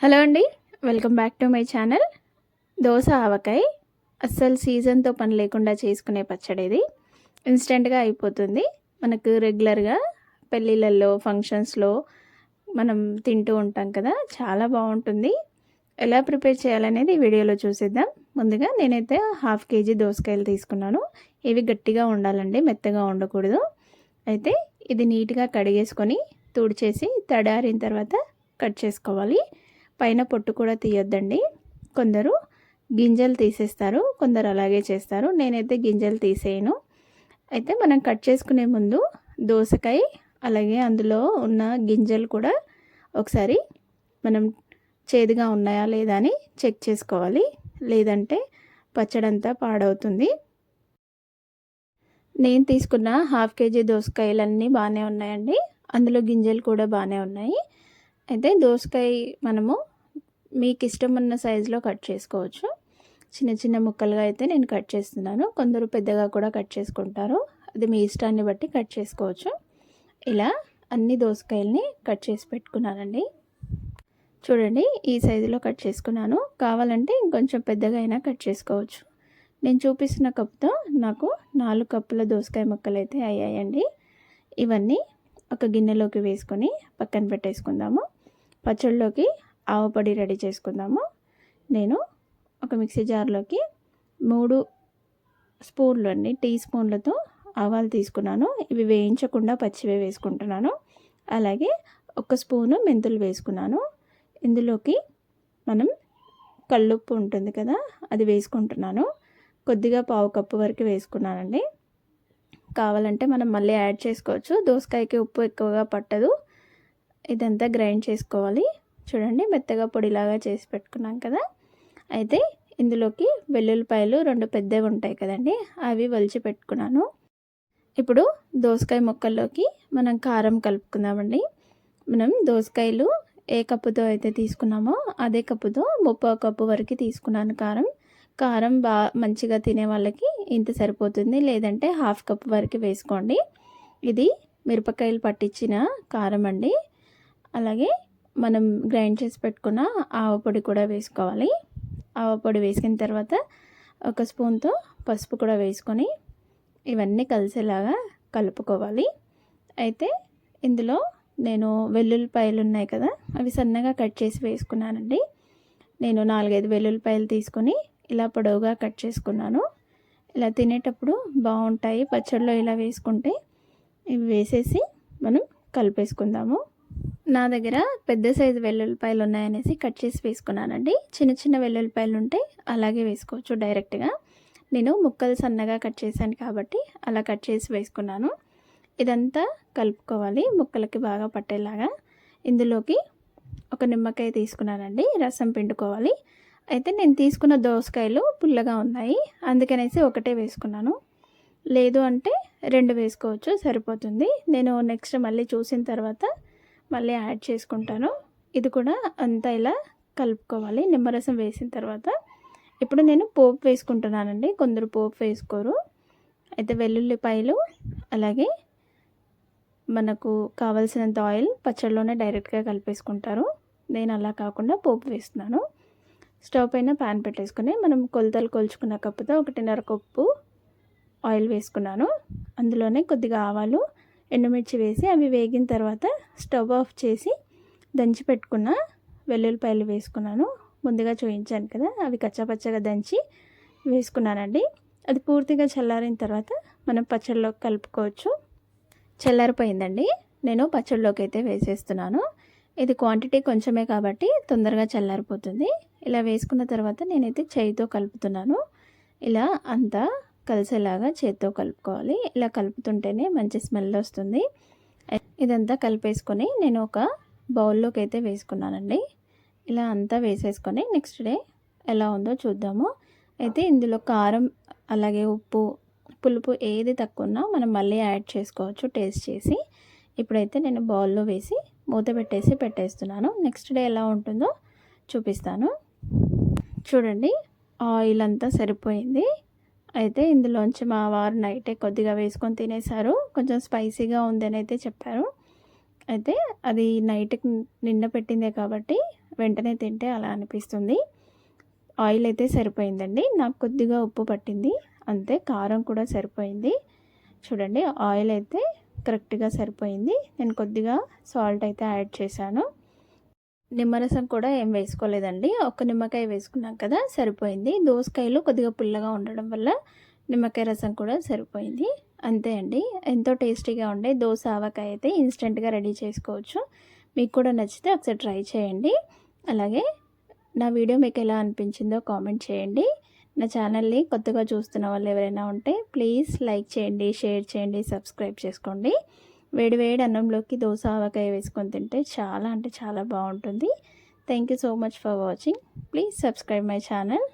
Hello అండి. Welcome back to my channel. Dosa avakaya అస్సలు సీజన్‌తో పని లేకుండా చేసుకునే పచ్చడి ఇది. ఇన్‌స్టంట్‌గా అయిపోతుంది. మనకు రెగ్యులర్‌గా పెళ్ళిళ్ళల్లో, ఫంక్షన్స్‌లో మనం తింటూ ఉంటాం కదా! చాలా బావుంటుంది. ఎలా ప్రిపేర్ చేయాలనేది ఈ వీడియోలో చూసేద్దాం. ముందుగా నేనైతే హాఫ్ కేజీ దోసకాయలు తీసుకున్నాను. ఇవి గట్టిగా ఉండాలండి, మెత్తగా ఉండకూడదు. అయితే ఇది నీట్‌గా కడిగేసుకొని, తుడిచేసి తడారిన తర్వాత కట్ చేసుకోవాలి. పైన పొట్టు కూడా తీయొద్దండి. కొందరు గింజలు తీసేస్తారు, కొందరు అలాగే చేస్తారు. నేనైతే గింజలు తీసేయను. అయితే మనం కట్ చేసుకునే ముందు దోసకాయ అలాగే అందులో ఉన్న గింజలు కూడా ఒకసారి మనం చేదుగా ఉన్నాయా లేదా అని చెక్ చేసుకోవాలి. లేదంటే పచ్చడంతా పాడవుతుంది. నేను తీసుకున్న హాఫ్ కేజీ దోసకాయలన్నీ బాగానే ఉన్నాయండి. అందులో గింజలు కూడా బాగానే ఉన్నాయి. అయితే దోసకాయ మనము మీకు ఇష్టం ఉన్న సైజులో కట్ చేసుకోవచ్చు. చిన్న చిన్న ముక్కలుగా అయితే నేను కట్ చేస్తున్నాను. కొందరు పెద్దగా కూడా కట్ చేసుకుంటారు. అది మీ ఇష్టాన్ని బట్టి కట్ చేసుకోవచ్చు. ఇలా అన్ని దోసకాయల్ని కట్ చేసి పెట్టుకున్నానండి. చూడండి, ఈ సైజులో కట్ చేసుకున్నాను. కావాలంటే ఇంకొంచెం పెద్దగా అయినా కట్ చేసుకోవచ్చు. నేను చూపిస్తున్న కప్తో నాకు 4 కప్పుల దోసకాయ ముక్కలు అయితే అయ్యాయండి. ఇవన్నీ ఒక గిన్నెలోకి వేసుకొని పక్కన పెట్టేసుకుందాము. పచ్చడిలోకి ఆవపొడి రెడీ చేసుకుందాము. నేను ఒక మిక్సీ జార్లోకి 3 స్పూన్లు అండి, టీ స్పూన్లతో ఆవాలు తీసుకున్నాను. ఇవి వేయించకుండా పచ్చివే వేసుకుంటున్నాను. అలాగే 1 స్పూను మెంతులు వేసుకున్నాను. ఇందులోకి మనం కల్లుప్పు ఉంటుంది కదా, అది వేసుకుంటున్నాను. కొద్దిగా పావు కప్పు వరకు వేసుకున్నానండి. కావాలంటే మనం మళ్ళీ యాడ్ చేసుకోవచ్చు. దోసకాయకి ఉప్పు ఎక్కువగా పట్టదు. ఇదంతా గ్రైండ్ చేసుకోవాలి. చూడండి, మెత్తగా పొడిలాగా చేసి పెట్టుకున్నాం కదా. అయితే ఇందులోకి వెల్లుల్లిపాయలు 2 పెద్దవి ఉంటాయి కదండి, అవి వలిచి పెట్టుకున్నాను. ఇప్పుడు దోసకాయ ముక్కల్లోకి మనం కారం కలుపుకుందామండి. మనం దోసకాయలు ఏ కప్పుతో అయితే తీసుకున్నామో అదే కప్పుతో 3/4 కప్పు వరకు తీసుకున్నాను కారం. కారం మంచిగా తినే వాళ్ళకి ఇంత సరిపోతుంది, లేదంటే హాఫ్ కప్ వరకు వేసుకోండి. ఇది మిరపకాయలు పట్టించిన కారం అండి. అలాగే మనం గ్రైండ్ చేసి పెట్టుకున్న ఆవపొడి కూడా వేసుకోవాలి. ఆవపొడి వేసుకున్న తర్వాత 1 స్పూన్తో పసుపు కూడా వేసుకొని ఇవన్నీ కలిసేలాగా కలుపుకోవాలి. అయితే ఇందులో నేను వెల్లుల్లిపాయలు ఉన్నాయి కదా, అవి సన్నగా కట్ చేసి వేసుకున్నానండి. నేను 4-5 వెల్లుల్లిపాయలు తీసుకొని ఇలా పొడవుగా కట్ చేసుకున్నాను. ఇలా తినేటప్పుడు బాగుంటాయి పచ్చడిలో. ఇలా వేసుకుంటే ఇవి వేసేసి మనం కలిపేసుకుందాము. నా దగ్గర పెద్ద సైజు వెల్లుల్లిపాయలు ఉన్నాయనేసి కట్ చేసి వేసుకున్నానండి. చిన్న చిన్న వెల్లుల్లిపాయలు ఉంటే అలాగే వేసుకోవచ్చు డైరెక్ట్గా. నేను ముక్కలు సన్నగా కట్ చేశాను కాబట్టి అలా కట్ చేసి వేసుకున్నాను. ఇదంతా కలుపుకోవాలి ముక్కలకి బాగా పట్టేలాగా. ఇందులోకి 1 నిమ్మకాయ తీసుకున్నానండి, రసం పిండుకోవాలి. అయితే నేను తీసుకున్న దోసకాయలు పుల్లగా ఉన్నాయి, అందుకనేసి ఒకటే వేసుకున్నాను. లేదు అంటే 2 వేసుకోవచ్చు, సరిపోతుంది. నేను నెక్స్ట్ మళ్ళీ చూసిన తర్వాత మళ్ళీ యాడ్ చేసుకుంటాను. ఇది కూడా అంతా ఇలా కలుపుకోవాలి నిమ్మరసం వేసిన తర్వాత. ఇప్పుడు నేను పోపు వేసుకుంటున్నానండి. కొందరు పోపు వేసుకోరు. అయితే వెల్లుల్లిపాయలు అలాగే మనకు కావలసినంత ఆయిల్ పచ్చడిలోనే డైరెక్ట్గా కలిపేసుకుంటారు. నేను అలా కాకుండా పోపు వేస్తున్నాను. స్టవ్ పైన ప్యాన్ పెట్టేసుకొని మనం కొలతలు కొలుచుకున్న కప్పుతో 1.5 కప్పు ఆయిల్ వేసుకున్నాను. అందులోనే కొద్దిగా ఆవాలు, ఎండుమిర్చి వేసి అవి వేగిన తర్వాత స్టవ్ ఆఫ్ చేసి దంచి పెట్టుకున్న వెల్లుల్లిపాయలు వేసుకున్నాను. ముందుగా చూపించాను కదా, అవి కచ్చాపచ్చగా దంచి వేసుకున్నానండి. అది పూర్తిగా చల్లారిన తర్వాత మనం పచ్చడిలోకి కలుపుకోవచ్చు. చల్లారిపోయిందండి. నేను పచ్చడిలోకి అయితే వేసేస్తున్నాను. ఇది క్వాంటిటీ కొంచెమే కాబట్టి తొందరగా చల్లారిపోతుంది. ఇలా వేసుకున్న తర్వాత నేనైతే చేయితో కలుపుతున్నాను. ఇలా అంతా కలిసేలాగా చేత్తో కలుపుకోవాలి. ఇలా కలుపుతుంటేనే మంచి స్మెల్ వస్తుంది. ఇదంతా కలిపేసుకొని నేను ఒక బౌల్లోకి అయితే వేసుకున్నానండి. ఇలా అంతా వేసేసుకొని నెక్స్ట్ డే ఎలా ఉందో చూద్దాము. అయితే ఇందులో కారం అలాగే ఉప్పు, పులుపు ఏది తక్కువ ఉన్నా మనం మళ్ళీ యాడ్ చేసుకోవచ్చు టేస్ట్ చేసి. ఇప్పుడైతే నేను బౌల్లో వేసి మూత పెట్టేస్తున్నాను. నెక్స్ట్ డే ఎలా ఉంటుందో చూపిస్తాను. చూడండి, ఆయిల్ అంతా సరిపోయింది. అయితే ఇందులోంచి మా వారు నైటే కొద్దిగా వేసుకొని తినేశారు. కొంచెం స్పైసీగా ఉందని అయితే చెప్పారు. అయితే అది నైట్కి నిండ పెట్టిందే కాబట్టి వెంటనే తింటే అలా అనిపిస్తుంది. ఆయిల్ అయితే సరిపోయిందండి. నాకు కొద్దిగా ఉప్పు పట్టింది అంతే. కారం కూడా సరిపోయింది. చూడండి ఆయిల్ అయితే కరెక్ట్గా సరిపోయింది. నేను కొద్దిగా సాల్ట్ అయితే యాడ్ చేశాను. నిమ్మరసం కూడా ఏం వేసుకోలేదండి. ఒక్క నిమ్మకాయ వేసుకున్నాం కదా సరిపోయింది. దోసకాయలు కొద్దిగా పుల్లగా ఉండడం వల్ల నిమ్మకాయ రసం కూడా సరిపోయింది. అంతే అండి. ఎంతో టేస్టీగా ఉండే దోస ఆవకాయ అయితే ఇన్స్టెంట్గా రెడీ చేసుకోవచ్చు. మీకు కూడా నచ్చితే ఒకసారి ట్రై చేయండి. అలాగే నా వీడియో మీకు ఎలా అనిపించిందో కామెంట్ చేయండి. నా ఛానల్ని కొత్తగా చూస్తున్న వాళ్ళు ఎవరైనా ఉంటే ప్లీజ్ లైక్ చేయండి, షేర్ చేయండి, సబ్స్క్రైబ్ చేసుకోండి. వేడి వేడి అన్నంలోకి దోస ఆవకాయ వేసుకొని తింటే చాలా అంటే చాలా బాగుంటుంది. Thank you so much for watching. Please subscribe my channel.